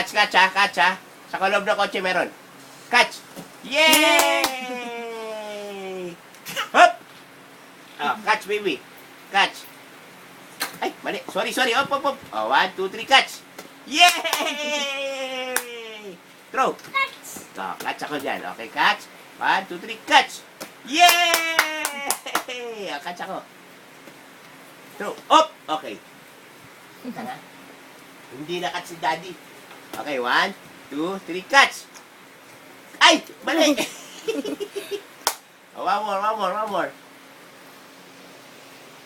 Catch, catch ha, catch ha. Sa loob ng kotse meron. Catch! Yay! Hop! Oh, catch, baby. Catch. Ay, mali. Sorry, sorry. Op, op, op. Oh, 1, 2, 3, catch. Yay! Throw. Catch! Oh, catch ako dyan. Okay, catch. 1, 2, 3, catch. Yay! Oh, catch ako. Throw. Op! Okay. Ika nga. Hindi na catch si daddy. Okay, 1, 2, 3, catch. Ay! Mali! Oh, one more, one more, one more.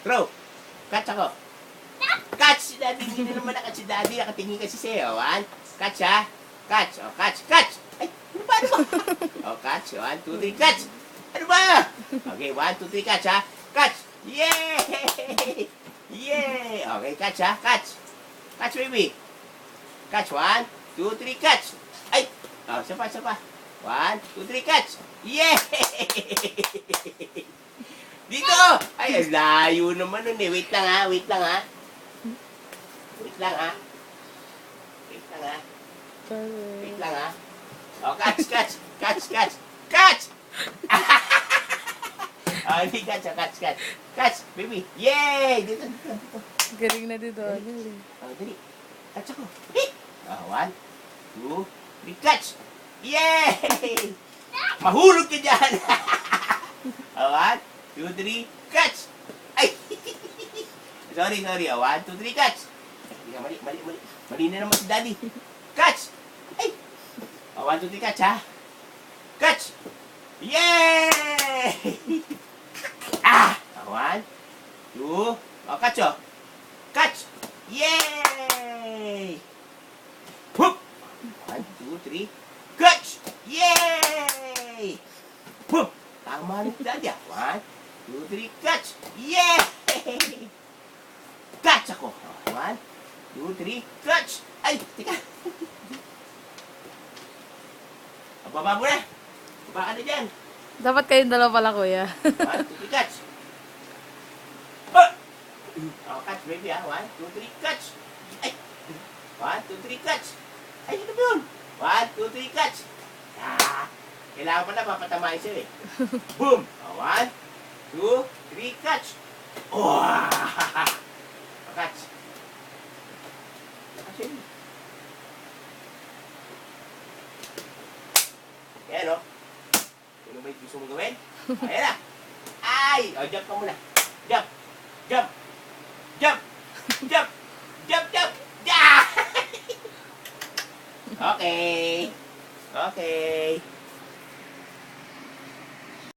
Throw. Catch ako. Catch si daddy. Hindi na naman na-catch si daddy. Nakatingin kasi sa'yo. 1. Catch ha. Catch. Oh, catch. Catch. Ay, ano ba? Ano ba? Oh, catch. 1, 2, 3, catch. Ano ba? Okay, 1, 2, 3, catch ha. Catch. Yay! Yay! Okay, catch ha. Catch. Catch, baby. Catch. 1, 2, 3, catch. Ay! Oh, sapa, sapa. 1, 2, 3, catch. Yay! Dito! Ay, ang layo naman nun eh. Wait lang ha, wait lang ha. Wait lang ha. Wait lang ha. Wait lang ha. Oh, catch, catch, catch, catch, catch! Oh, hindi catch, oh, catch, catch. Catch, baby. Yay! Dito, dito, dito. Galing na dito. Galing. Oh, dali. Catch ako. Hit! Oh, 1, 2, 3, catch! Yay! Mahulog ka dyan! Oh, 1, 2, 3, catch! Ay! Sorry, sorry. Oh, 1, 2, 3, catch! Hindi ka, mali, mali, mali. Mali na naman si daddy. Catch! Ay! Oh, 1, 2, 3, catch, ha? Catch! Yay! Ah! Oh, 1, 2, oh, catch, oh. Catch! Yay! Whoop! 1, 2, 3, catch! Yay! Whoop! Tama rin si daddy, ah. 1, 2, 3, catch! Yay! Catch ako. 1, 2, 3, catch! Ay, tika. Baba mo na. Baba ka na dyan. Dapat kayong dalawa pala, kuya. 1, 2, 3, catch. Oh! Oh, catch, baby, ha. 1, 2, 3, catch. Ay! 1, 2, 3, catch. Ay, ano ba yun? 1, 2, 3, catch. Ah! Kailangan pa na papatamahin siya eh. Boom! Oh, 1, 2, 3, catch. Oh! Catch. Catch yun. Ayan, o. Ano ba yung gusto mong gawin? Ayan na. Ay! O, jump ka muna. Jump! Jump! Jump! Jump! Jump! Jump! Yeah! Okay. Okay.